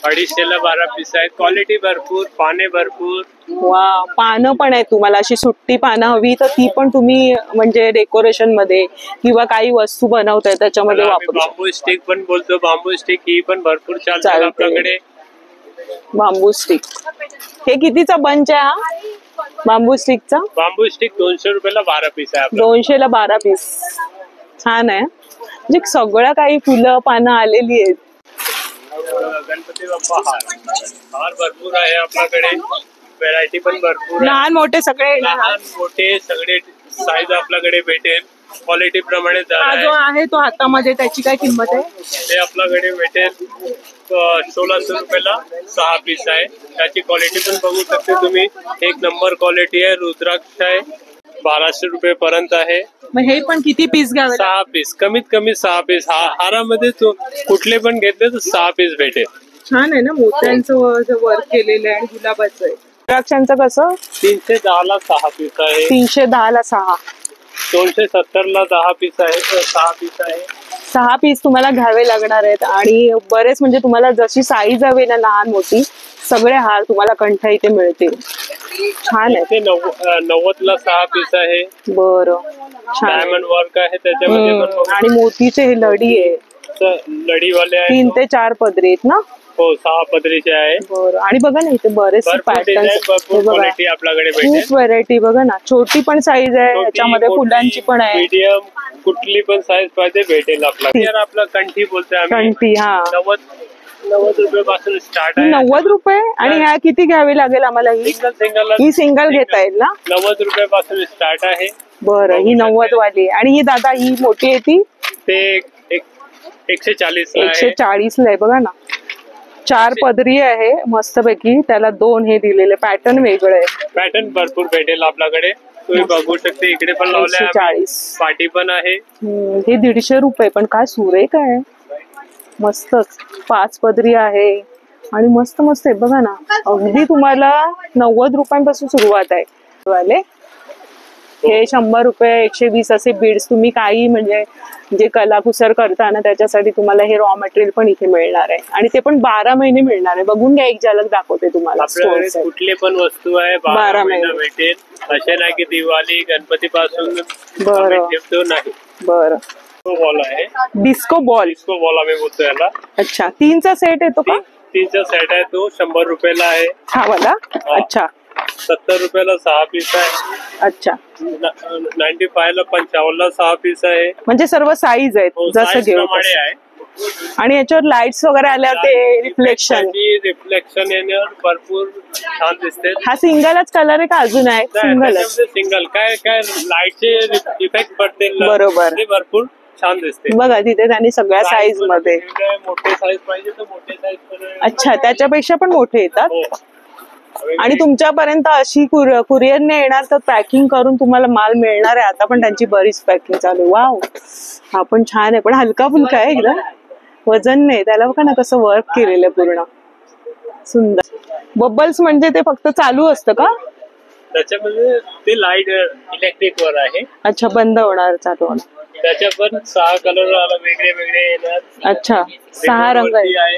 250 ला 12 पीस आहे. क्वालिटी भरपूर, पाने भरपूर. वा, पानं पण आहेत. तुम्हाला अशी सुट्टी पानं हवी तर ती पण तुम्ही म्हणजे डेकोरेशन मध्ये किंवा काही वस्तू बनवताय त्याच्यामध्ये वापरू. बांबू स्टिक पण बोलतो. बांबू स्टिक ही पण भरपूर चालते आपल्याकडे. बांबू स्टिक. हे कितीचा बंच आहे हा बांबू स्टिकचा? बांबू स्टिक 200 रुपयाला 12 पीस आहे. 200 ला 12 पीस. छान आहे. म्हणजे सगळं काही फुलं पानं आलेली आहेत. गणपती बाप्पा हार भरपूर आहे आपल्याकडे. व्हेरायटी पण भरपूर. लहान मोठे सगळे, लहान मोठे सगळे साईज आपल्याकडे भेटेल. क्वालिटी प्रमाणे. जो आहे तो हातामध्ये, त्याची काय किंमत आहे? ते आपल्याकडे भेटेल 1600 रुपयाला 6 पीस आहे. त्याची क्वालिटी पण बघू शकते तुम्ही. एक नंबर क्वालिटी आहे. रुद्राक्ष आहे. 1200 रुपये पर्यंत आहे. मग हे पण किती पीस घ्यावे? 6 पीस, कमीत कमी 6 पीस. हारामध्ये तो कुठले पण घेतले तर 6 पीस भेटेल. छान आहे ना, मोत्यांचं वर्क केलेलं आहे आणि गुलाबाचं आहे. रुद्राक्षांचं कसं? 310 ला 6 पीस आहे. 310 ला 6. 270 ला 10 पीस आहे. 6 पीस आहे. 6 पीस तुम्हाला घ्यावे लागणार आहेत आणि बरेच म्हणजे तुम्हाला जशी साईज हवी ना, लहान मोठी सगळे हार तुम्हाला कंठ इथे मिळतील. छान आहे. ते 90 ला 6 पीस आहे. बरं, छान आहे. डायमंड वर्क आहे त्याच्यामध्ये पण. आणि मोतीचे हे लडी आहे. लढीवाले आहे. 3 ते 4 पदरी आहेत ना? हो, 6 पदरीचे आहे. बरं. आणि बघा ना इथे बरेचसे भरपूर डिझाईन, पॅटर्न्स, भरपूर क्वालिटी आपल्याकडे भेटेल. खूप व्हरायटी. बघा ना, छोटी पण साईज आहे याच्यामध्ये, फुलांची पण आहे. मीडियम कुठली पण साईज पाहिजे भेटेल आपल्याला. आपला कंठी बोलतोय आम्ही. कंठी. हा, 90 रुपये पासून स्टार्ट आहे. 90 रुपये. आणि ह्या किती घ्यावी लागेल आम्हाला? ही सिंगल घेता येईल ना? 90 रुपये पासून स्टार्ट आहे. बरं, ही 90 वाली. आणि ही दादा ही मोठी आहे ती? ते 140 ला आहे. 140 ला आहे. बघा ना, 4 पदरी आहे मस्तपैकी. त्याला 2 हे दिलेले. पॅटर्न वेगळं आहे. पॅटर्न भरपूर भेटेल आपल्याकडे. तुम्ही बघू शकते. इकडे पण लावले 140. पाटी पण आहे. हे 150 रुपये. पण काय सुरेख आहे, मस्तच. 5 पदरी आहे आणि मस्त मस्त आहे. बघा ना, अगदी तुम्हाला 90 रुपयांपासून सुरुवात आहे वाले. हे 100 रुपये, 120 असे बीड्स तुम्ही काही म्हणजे जे कलाकुसर करता ना त्याच्यासाठी तुम्हाला हे रॉ मटेरियल पण इथे मिळणार आहे. आणि ते पण 12 महिने मिळणार आहे. बघून घ्या, एक झलक दाखवते तुम्हाला. आपल्याकडे कुठले पण वस्तू आहे 12 महिने भेटेल. असे नाही की दिवाळी गणपती पासून ठेवतो नाही. बरं. बॉल आहे, डिस्को बॉल. डिस्को बॉल आम्ही बोलतो याला. अच्छा, 3चा सेट येतो का? 3चा सेट आहे. तो 100 रुपयाला आहे. हा वाला. अच्छा. 70 रुपयाला 6 पीस आहे. अच्छा. 95 ला 55 ला 6 पीस आहे. म्हणजे सर्व साईज आहेत जसं घेऊ आहे. आणि याच्यावर लाईट्स वगैरे आल्या ते रिफ्लेक्शन येण्यावर भरपूर छान दिसते. हा सिंगलच कलर आहे का अजून आहे? सिंगल काय लाईटचे इफेक्ट पडते. बरोबर, भरपूर छान दिसते. बघा तिथे त्यांनी सगळ्या साईज मध्ये. मोठे साईज पाहिजे तर मोठे साईज. अच्छा, त्याच्यापेक्षा पण मोठे येतात. आणि तुमच्यापर्यंत अशी कुरिअरने येणार तर पॅकिंग करून तुम्हाला माल मिळणार आहे. आता पण त्यांची बरीच पॅकिंग चालू आहे. वाव, हा पण छान आहे. पण हलका फुलका आहे एकदम, वजन नाही त्याला. बघा ना कसं वर्क केलेलं पूर्ण, सुंदर. बबल्स म्हणजे ते फक्त चालू असतं का? त्याच्यामध्ये ते लाईट इलेक्ट्रिक वर आहे. अच्छा, बंद होणार, चालू होणार. त्याच्या पण 6 कलर वेगळे वेगळे येणार. अच्छा, 6 रंग आहे.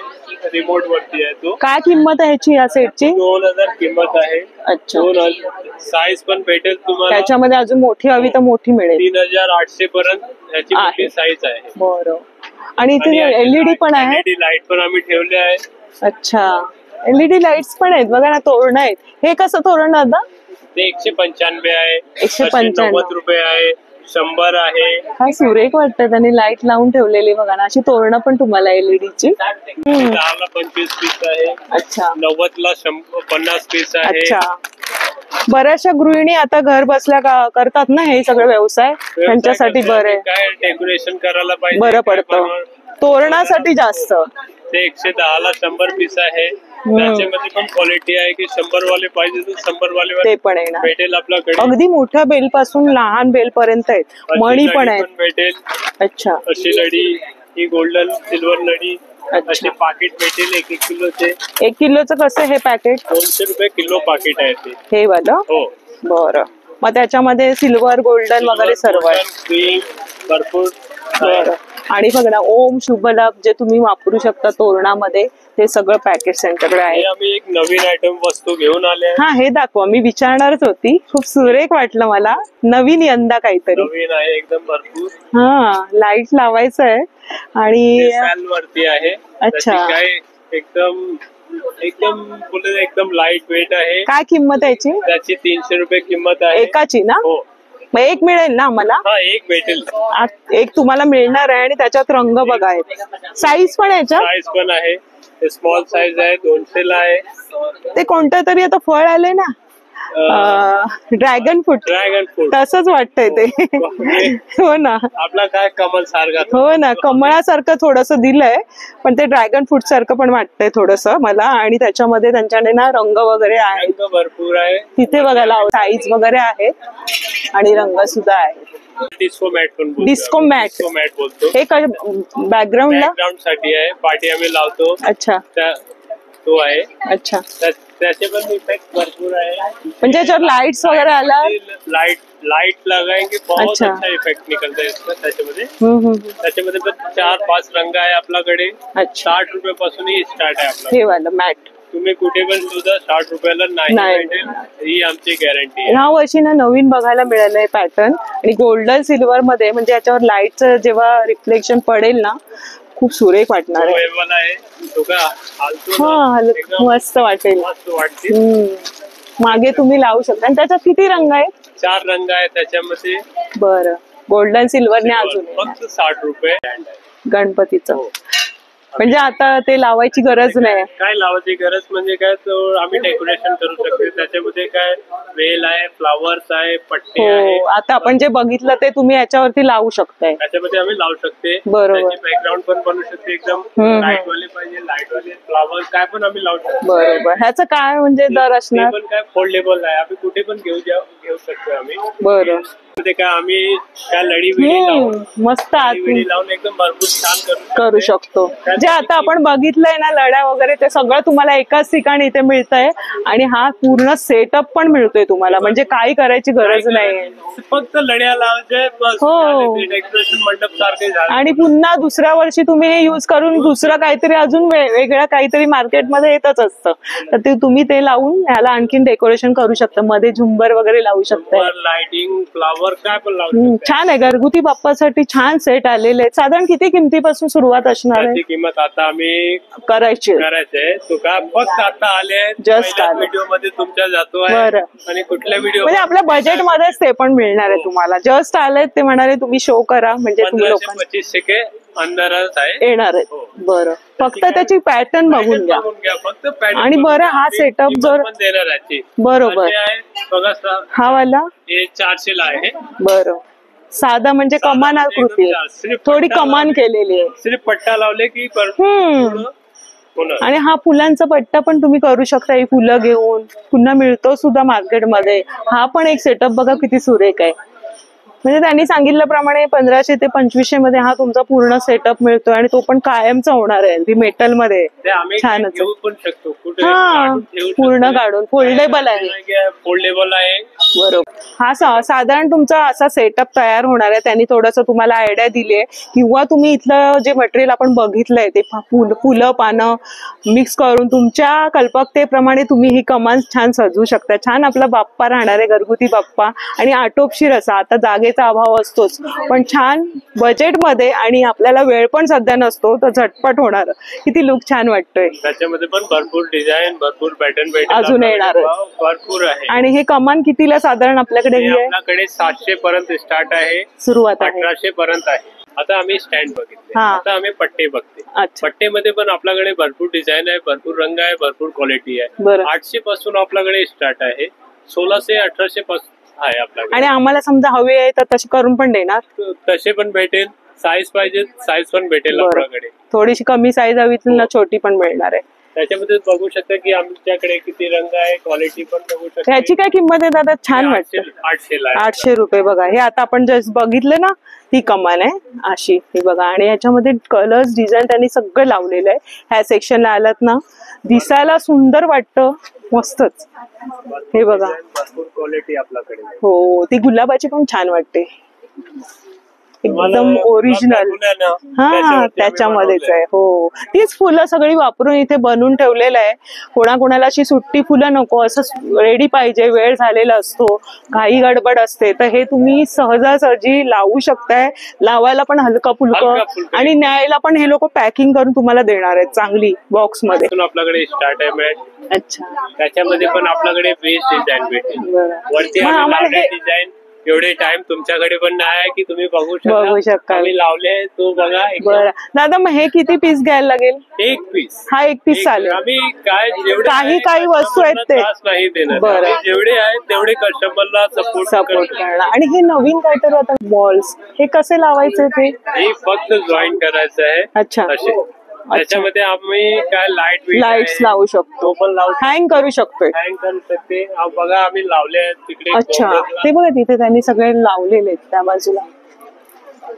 रिमोट वरती आहे तो. काय किंमत आहे ह्याची, या सेटची? 2000 किंमत आहे. अच्छा. 2000 साईज पण भेटेल तुम्हाला. त्याच्यामध्ये अजून मोठी हवी तर मोठी मिळेल. 3800 पर्यंत ह्याची मोठी साईज आहे. बरं. आणि इथे एलईडी पण आहे. एलईडी लाईट पण आम्ही ठेवले आहे. अच्छा, एलईडी लाईट्स पण आहेत. बघा ना, तोरण आहेत. हे कसं तोरण आता? ते 195 आहे. 195 90 रुपये आहे. 100 आहे. हा सुरेख वाटतं, त्यांनी लाईट लावून ठेवलेली. बघा ना, अशी तोरणं पण तुम्हाला एलईडीची. 10 ला 25 पीस आहे. अच्छा. 90 ला 50 पीस आहे. अच्छा. बऱ्याचशा गृहिणी आता घर बसल्या करतात ना हे सगळे व्यवसाय, त्यांच्यासाठी बरं आहे. काय डेकोरेशन करायला पाहिजे, बरं पडतं. तोरणासाठी जास्त. ते 110 ला 100 पीस आहे. त्याच्यामध्ये पण क्वालिटी आहे की 100 वाले पाहिजे तर 100 वाले ते पण येणार भेटेल आपल्याकडे. अगदी मोठ्या बेल पासून लहान बेल पर्यंत आहेत. मणी पण आहेत. भेटेल. अच्छा. अशी लडी, ही गोल्डन सिल्वर लडी. असे पाकिट भेटेल 1 किलोचे. 1 किलोचं कसं हे पॅकेट? 200 रुपये किलो पाकिट आहे ते. हे वालं? हो. बरं. मग त्याच्यामध्ये सिल्वर, गोल्डन वगैरे सर्व आहे. भरपूर. बरं. आणि बघ ना, ओम शुभ लाभ जे तुम्ही वापरू शकता तोरणामध्ये, ते सगळं पॅकेट त्यांच्याकडे आहे. आम्ही एक नवीन आयटम वस्तू घेऊन आले. हा, हे दाखवा. मी विचारणारच होती. खूप सुरेख वाटलं मला. नवीन यंदा काहीतरी नवीन आहे एकदम भरपूर. हा, लाईट लावायचं आहे आणि वरती आहे. अच्छा. काय एकदम एकदम लाईट वेट आहे. काय किंमत आहे याची? त्याची 300 रुपये किंमत आहे. एकाची ना? हो. मग एक मिळेल ना आम्हाला? हा, एक भेटेल. एक तुम्हाला मिळणार आहे. आणि त्याच्यात रंग बघा आहेत. साईज पण याच्यात? साईज पण आहे. स्मॉल साईज आहे. 200 ला आहे. ते कोणतं तरी आता फळ आलंय ना, ड्रॅगन फ्रूट. तसंच वाटतंय ते. हो ना, आपला काय कमल सारखा. हो ना, कमळासारखं थोडस दिलंय, पण ते ड्रॅगन फ्रूट सारखं पण वाटतंय थोडस मला. आणि त्याच्यामध्ये त्यांच्याकडे ना रंग वगैरे आहेत. भरपूर आहे. तिथे बघायला साईज वगैरे आहेत. आणि रंग सुद्धा आहे. डिस्को मॅट पण बोलतो. Disco mat. डिस्को मॅट बोलतो. हे बॅकग्राऊंडला बॅकग्राऊंड साठी आहे. पार्टी आम्ही लावतो. अच्छा तो आहे. अच्छा. त्याचे पण इफेक्ट भरपूर आहे. म्हणजे याच्यावर लाईट्स वगैरे आला. लाइट लगाएंगे बहुत अच्छा इफेक्ट निकलता है इसका. त्याच्यामध्ये पण 4-5 रंग आहे आपल्याकडे. 60 रुपयापासून स्टार्ट आहे आपला हे वाला मॅट. तुम्ही कुठे पण सुद्धा 60 रुपयाला नाही भेटेल, ही आमची गॅरंटी आहे. ह्या वर्षी ना नवीन बघायला मिळालंय पॅटर्न आणि गोल्डन सिल्वर मध्ये, म्हणजे याच्यावर लाईटचं जेव्हा रिफ्लेक्शन पडेल ना खूप सुरेख वाटणार आहे. मस्त वाटेल. मस्त वाटते. मागे तुम्ही लावू शकता. आणि त्याच्यात किती रंग आहेत? 4 रंग आहे त्याच्यामध्ये. बरं. गोल्डन सिल्वरने अजून फक्त 60 रुपये गणपतीचं. म्हणजे आता ते लावायची गरज नाही. काय लावायची गरज म्हणजे काय, तर आम्ही डेकोरेशन करू शकतो. त्याच्यामध्ये काय वेल आहे, फ्लावर्स आहे, पट्टे आहे. आता आपण जे बघितलं ते तुम्ही याच्यावरती लावू शकताय. त्याच्यामध्ये आम्ही लावू शकते. बरोबर. बॅकग्राऊंड पण बनवू शकते. एकदम लाईट वाले पाहिजे, लाईट वाले फ्लावर्स काय पण आम्ही लावू शकतो. बरोबर. ह्याचं काय म्हणजे दर असणार? पण काय फोल्डेबल आहे, आम्ही कुठे पण घेऊ शकतो आम्ही. बरं. काय आम्ही काय लढी विडी मस्त लावून एकदम भरपूर छान करू शकतो. जे आता आपण बघितलंय ना लढ्या वगैरे, ते सगळं तुम्हाला एकाच ठिकाणी इथे मिळतंय आणि हा पूर्ण सेटअप पण मिळतोय तुम्हाला. म्हणजे काही करायची गरज नाही. फक्त लढ्या लावायचे. डेकोरेशन मंडप सारखे. आणि पुन्हा दुसऱ्या वर्षी तुम्ही हे युज करून दुसरं काहीतरी अजून वेगळं काहीतरी मार्केटमध्ये येतच असतं, तर ते तुम्ही ते लावून ह्याला आणखीन डेकोरेशन करू शकता. मध्ये झुंबर वगैरे लावू शकता. लाइटिंग, फ्लावर काय पण लावू. छान आहे. घरगुती बाप्पासाठी छान सेट आलेले आहेत. साधारण किती किमतीपासून सुरुवात असणार आहे? किंमत आता आम्ही करायचंय. तुका फक्त आता आले जस्ट व्हिडिओ मध्ये तुमच्या जातो आहे. आणि कुठल्या व्हिडिओ म्हणजे आपल्या बजेट मध्येच ते पण मिळणार आहे तुम्हाला. जस्ट आले ते म्हणाले तुम्ही शो करा, म्हणजे तुम्ही लोकांना 2500 के अंदरच आहे येणार आहे. बरं. फक्त त्याची पॅटर्न बघून घ्या फक्त पॅटर्न. आणि बरं हा सेटअप जर बरोबर बघा हा वाला हे 400 ला आहे. बरं. साधा म्हणजे कमान आकृती, थोडी कमान केलेली आहे. सिर्फ पट्टा लावले की आणि हा फुलांचा पट्टा पण तुम्ही करू शकता. ही फुलं घेऊन पुन्हा मिळतो सुद्धा मार्केटमध्ये. हा पण एक सेटअप बघा किती सुरेख आहे. म्हणजे त्यांनी सांगितल्याप्रमाणे 1500 ते 2500 मध्ये हा तुमचा पूर्ण सेटअप मिळतोय आणि तो पण कायमचा होणार आहे. ती मेटल मध्ये छानच. हा पूर्ण काढून फोल्डेबल आहे. बरोबर. हा साधारण तुमचा असा सेटअप तयार होणार आहे. त्यांनी थोडस तुम्हाला आयडिया दिली, किंवा तुम्ही इथलं जे मटेरियल आपण बघितलंय ते फुलं पानं मिक्स करून तुमच्या कल्पकतेप्रमाणे तुम्ही ही कमान छान सजवू शकता. छान आपला बाप्पा राहणार आहे, घरगुती बाप्पा. आणि आटोपशीर असा. आता जागेचा अभाव असतोच, पण छान बजेटमध्ये आणि आपल्याला वेळ पण सध्या नसतो, तर झटपट होणार. किती लुक छान वाटतोय. त्याच्यामध्ये पण भरपूर डिझाईन, भरपूर पॅटर्न अजून येणार भरपूर आहे. आणि हे कमान कितीला साधारण आपल्याकडे? आपल्याकडे 700 पर्यंत स्टार्ट आहे. सुरुवात 1800 पर्यंत आहे. आता आम्ही स्टँड बघितले. आता आम्ही पट्टे बघते. पट्टेमध्ये पण आपल्याकडे भरपूर डिझाईन आहे, भरपूर रंग आहे, भरपूर क्वालिटी आहे. 800 पासून आपल्याकडे स्टार्ट आहे. 1600, 1800 पासून आहे आपल्याकडे. आणि आम्हाला समजा हवे आहे तर तसे करून पण देणार? तसे पण भेटेल. साईज पाहिजे साईज पण भेटेल आपल्याकडे. थोडीशी कमी साईज हवी तर छोटी पण मिळणार आहे. त्याच्यामध्ये बघू शकता की आमच्याकडे किती रंग आहे, क्वालिटी पण बघू शकता. ह्याची काय किंमत आहे दादा? छान वाटतं. 800 रुपये. बघा हे आता आपण जस्ट बघितलं ना, ती कमान आहे अशी. हे बघा. आणि ह्याच्यामध्ये कलर्स डिझाईन त्यांनी सगळं लावलेलं आहे. ह्या सेक्शनला आलात ना, दिसायला सुंदर वाटतं. मस्तच. हे बघा. भरपूर क्वालिटी आपल्याकडे. हो. ती गुलाबाची पण छान वाटते. एकदम ओरिजिनल. हा त्याच्यामध्येच आहे. हो. तीच फुलं सगळी वापरून इथे बनवून ठेवलेलं आहे. कोणाकोणाला अशी सुट्टी फुलं नको, असं रेडी पाहिजे, वेळ झालेला असतो, घाई गडबड असते, तर हे तुम्ही सहजासहजी लावू शकताय. लावायला पण हलका फुलकं आणि न्यायला पण हे लोक पॅकिंग करून तुम्हाला देणार आहेत चांगली बॉक्स मध्ये. आपल्याकडे स्टार्ट आहे मॅट. अच्छा. त्याच्यामध्ये पण आपल्याकडे बेस्ट डिझाईन भेटेल. वरती डिझाईन एवढे टाइम तुमच्याकडे पण नाही की तुम्ही बघू शकता. आम्ही लावले तो बघा. बरं दादा, मग हे किती पीस घ्यायला लागेल? एक पीस. हा एक पीस चालेल. आम्ही काय जेवढे काही वस्तू आहेत ते नाही देणार. जेवढे आहेत तेवढे कस्टमरला सपोर्ट करणार. आणि हे नवीन काहीतरी आता बॉल्स, हे कसे लावायचे? ते फक्त जॉईन करायचं आहे. अच्छा. त्याच्यामध्ये आम्ही काय लाईट्स लावू शकतो, तो पण लावू हँग करू शकतोय. हँग करू शकते. बघा आम्ही लावले आहेत तिकडे. अच्छा, ते बघा तिथे त्यांनी सगळे लावलेले आहेत त्या बाजूला.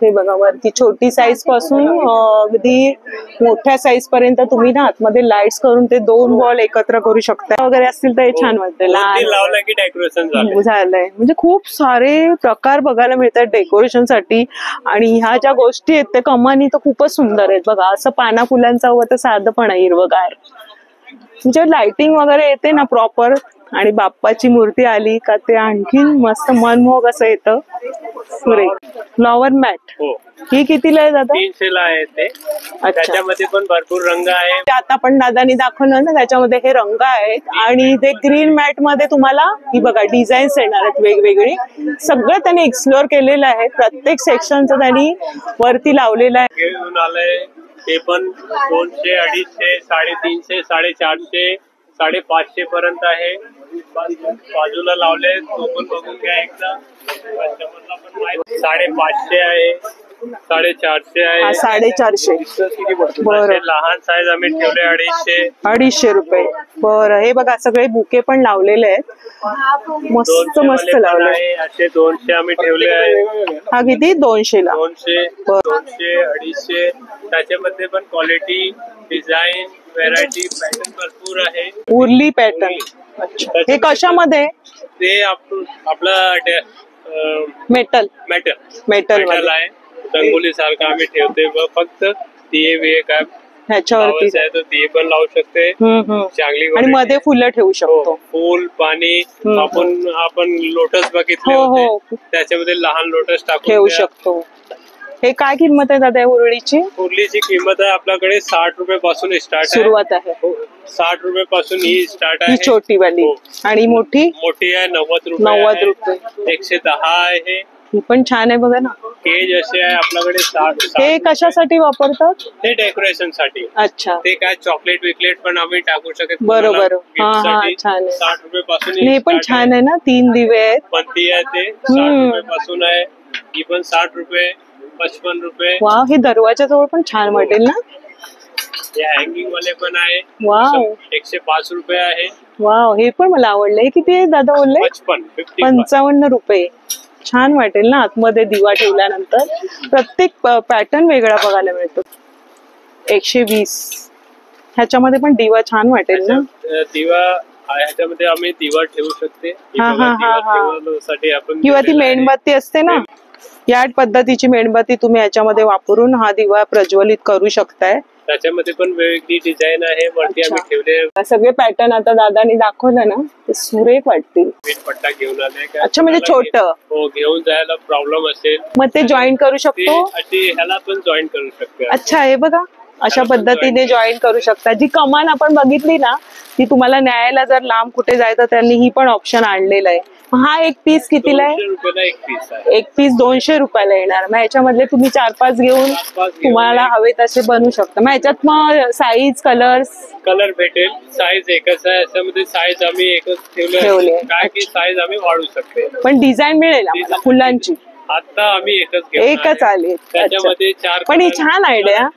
हे बघा वरती छोटी साईज पासून अगदी मोठ्या साईज पर्यंत तुम्ही ना आतमध्ये लाईट्स करून ते 2 वॉल एकत्र करू शकता वगैरे असतील तर हे छान वाटतं. लहान लावलं की डेकोरेशन झालंय म्हणजे खूप सारे प्रकार बघायला मिळतात डेकोरेशन साठी. आणि ह्या ज्या गोष्टी आहेत त्या कमानी तर खूपच सुंदर आहेत बघा. असं पाना फुलांचा हवं तर साधं पण आहे हिरवगार. म्हणजे लाइटिंग वगैरे येते ना प्रॉपर. आणि बाप्पाची मूर्ती आली का ते आणखीन मस्त मनमोहक असं येतं. फ्लॉवर मॅट ही कितीला आहे दादा? 300 ला आहे ते. त्याच्यामध्ये पण भरपूर रंग आहे. आता आपण दादानी दाखवलं ना त्याच्यामध्ये हे रंग आहेत. आणि ते ग्रीन मॅट मध्ये तुम्हाला ही बघा डिझाईन्स येणार आहेत वेगवेगळी. सगळं त्यांनी एक्सप्लोर केलेलं आहे. प्रत्येक सेक्शनचं त्यांनी वरती लावलेलं आहे. घेऊन आलंय ते पण 200, 250, 350, 450, 550 पर्यंत आहे. बाजूला लावले तो पण बघून घ्या एकदा. 550 आहे, 450 आहे, 450. बरं, लहान साईज आम्ही ठेवले 250 रुपये. बरं, हे बघा सगळे बुके पण लावलेले आहेत. मस्त मस्त लावले. असे 200 आम्ही ठेवले आहे. हा किती? 200 ला. 200, 250. त्याच्यामध्ये पण क्वालिटी, डिझाईन, व्हेरायटी, पॅटर्न भरपूर आहे. उर्ली पॅटर्न. अच्छा, हे कशामध्ये? ते आपलं मेटल आहे. रंगोली सारखं आम्ही ठेवते. फक्त ती काय ह्याच्यावरती ती पण लावू शकते. चांगली. आणि मध्ये फुलं ठेवू शकतो. फुल, पाणी. आपण लोटस बघितले होते, त्याच्यामध्ये लहान लोटस टाकून ठेवू शकतो. हे काय किंमत आहे दादा उरळीची? उरलीची किंमत आहे आपल्याकडे 60 रुपये पासून स्टार्ट सुरुवात आहे. 60 रुपये पासून ही स्टार्ट आहे. ही छोटी वाली. आणि मोठी आहे 90 रुपये. 110 आहे. ही पण छान आहे बघा ना. केज असे आहे आपल्याकडे 60. हे कशासाठी वापरतात? ते डेकोरेशन साठी. अच्छा, ते काय चॉकलेट विकलेट पण आम्ही टाकू शकतो. बरोबर. हा छान आहे. 60 रुपये पासून. हे पण छान आहे ना. 3 दिवे आहेत. पत्ती आहे ते 60 रुपये पासून आहे. ही पण 60 रुपये, 55 रुपये. वा, हे दरवाजा जवळ पण छान वाटेल ना. हे हँगिंग वाले पण आहे. वाव, 105 रुपये आहे. वाव, हे पण मला आवडलं. हे किती आहे दादा बोलले? 55 रुपये. छान वाटेल ना आतमध्ये दिवा ठेवल्यानंतर. प्रत्येक पॅटर्न वेगळा बघायला मिळतो. 120. ह्याच्यामध्ये पण दिवा छान वाटेल ना. दिवा ह्याच्यामध्ये आम्ही दिवा ठेवू शकते. किंवा ती मेणबत्ती असते ना, या पद्धतीची मेणबत्ती तुम्ही याच्यामध्ये वापरून हा दिवा प्रज्वलित करू शकताय. त्याच्यामध्ये पण वेगळी डिझाईन आहे. वरती आम्ही ठेवले सगळे पॅटर्न. आता दादानी दाखवलं ना ते सुरेख वाटतील. पट्टा घेऊन आले. अच्छा, म्हणजे छोट घेऊन जायला प्रॉब्लेम असेल मग ते जॉईन करू शकतो. ह्याला पण जॉईन करू शकतो. अच्छा, हे बघा अशा पद्धतीने जॉईन करू शकता. जी कमान आपण बघितली ना ती तुम्हाला न्यायला जर लांब कुठे जायचं त्यांनी ही पण ऑप्शन आणलेलं आहे. हा एक पीस कितीला आहे? 200 रुपयाला एक पीस 200 रुपयाला येणार. मग याच्यामधले तुम्ही 4-5 घेऊन तुम्हाला हवे तसे बनवू शकता. मग याच्यात मग साईज, कलर भेटेल. साईज एकच आहे. याच्यामध्ये साईज आम्ही एकच ठेवले. काय की साईज आम्ही वाढू शकते. पण डिझाईन मिळेल आम्हाला फुलांची. आता आम्ही एकच आले. त्याच्यामध्ये 4 पण ही छान आयडिया.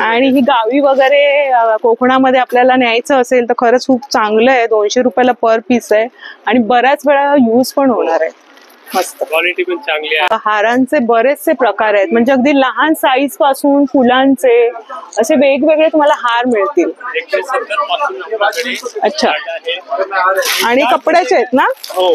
आणि ही गावी वगैरे कोकणामध्ये आपल्याला न्यायचं असेल तर खरंच खूप चांगलं आहे. 200 रुपयाला पर पीस आहे आणि बऱ्याच वेळा यूज पण होणार आहे. मस्त क्वालिटी पण चांगली आहे. हारांचे बरेचसे प्रकार आहेत. म्हणजे अगदी लहान साईज पासून फुलांचे असे वेगवेगळे तुम्हाला हार मिळतील. 170 पासून. अच्छा, आणि कपड्याचे आहेत ना? हो,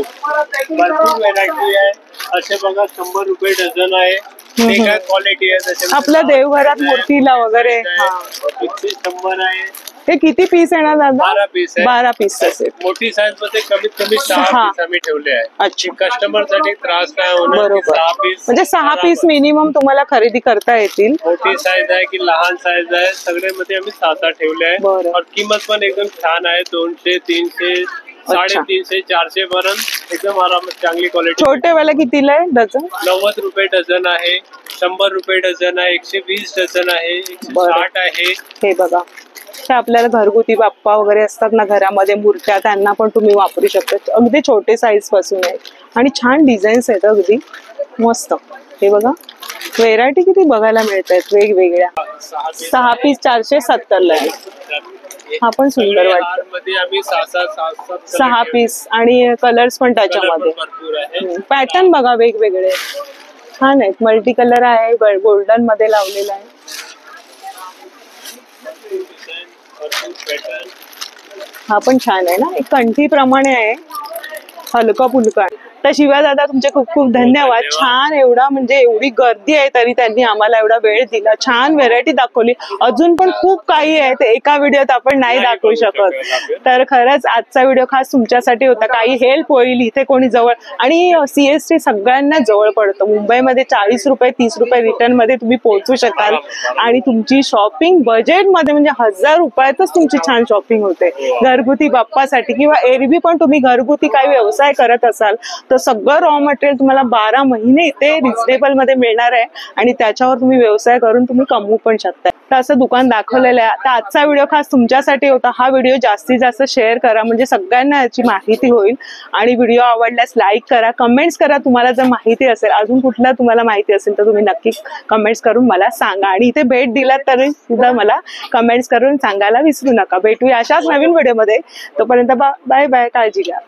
भरपूर व्हेरायटी आहे. असे बघा 100 रुपये डझन आहे. ते काय क्वालिटी आहे आपल्या देवघरात मूर्तीला वगैरे. 100 आहे. हे किती पीस येणार दादा? 12 पीस आहे. 12 पीस असेल. मोठी साईज मध्ये कमीत कमी 6 पीस आम्ही ठेवले आहे. अच्छा, कस्टमर साठी त्रास काय होणार. बरोबर. 6 पीस म्हणजे 6 पीस मिनिमम तुम्हाला खरेदी करता येतील. मोठी साईज आहे की लहान साईज आहे सगळे मध्ये आम्ही 6 ठेवले आहे. और किंमत पण एकदम छान आहे. 200, 300, 350, 400 पर्यंत एकदम आरामात चांगली क्वालिटी. छोटे वाला कितीला आहे डझन? 90 रुपये डझन आहे. 100 रुपये डझन आहे. 120 डझन आहे. 160 आहे. हे बघा आपल्याला घरगुती बाप्पा वगैरे असतात ना घरामध्ये मूर्त्या, त्यांना पण तुम्ही वापरू शकता. अगदी छोटे साईज पासून आहे आणि छान डिझाईन्स आहेत. अगदी मस्त. हे बघा व्हेरायटी किती बघायला मिळत आहेत वेगवेगळ्या. 6 पीस 470 ला आहे. हा पण सुंदर वाटतो. मध्ये आम्ही 6 पीस आणि कलर्स पण त्याच्यामध्ये. भरपूर आहे. पॅटर्न बघा वेगवेगळे छान आहेत. मल्टी कलर आहे, गोल्डन मध्ये लावलेला आहे. हा पण छान आहे ना, एक कंठी प्रमाणे आहे, हलका फुलका. तर शिवा दादा तुमचे खूप खूप धन्यवाद. छान एवढा म्हणजे एवढी गर्दी आहे तरी त्यांनी आम्हाला एवढा वेळ दिला. छान व्हेरायटी दाखवली. अजून पण खूप काही आहे ते एका व्हिडिओत आपण नाही दाखवू शकत. तर खरंच आजचा व्हिडिओ खास तुमच्यासाठी होता. काही हेल्प होईल. इथे कोणी जवळ आणि CST सगळ्यांना जवळ पडतं. मुंबईमध्ये 40 रुपये 30 रुपये रिटर्न मध्ये तुम्ही पोहोचू शकाल आणि तुमची शॉपिंग बजेटमध्ये म्हणजे 1000 रुपयातच तुमची छान शॉपिंग होते. घरगुती बाप्पासाठी किंवा एरवी पण तुम्ही घरगुती काही व्यवसाय करत असाल तर सगळं रॉ मटेरियल तुम्हाला 12 महिने इथे रिजनेबल मध्ये मिळणार आहे आणि त्याच्यावर तुम्ही व्यवसाय करून तुम्ही कमवू पण शकता. तर असं दुकान दाखवलेलं आहे. तर आजचा व्हिडिओ खास तुमच्यासाठी होता. हा व्हिडिओ जास्तीत जास्त शेअर करा म्हणजे सगळ्यांना याची माहिती होईल. आणि व्हिडिओ आवडल्यास लाईक करा, कमेंट्स करा. तुम्हाला जर माहिती असेल अजून कुठला तुम्हाला माहिती असेल तर तुम्ही नक्की कमेंट्स करून मला सांगा. आणि इथे भेट दिलात तरी सुद्धा मला कमेंट्स करून सांगायला विसरू नका. भेटूया अशाच नवीन व्हिडिओमध्ये. तोपर्यंत बाय बाय, काळजी घ्या.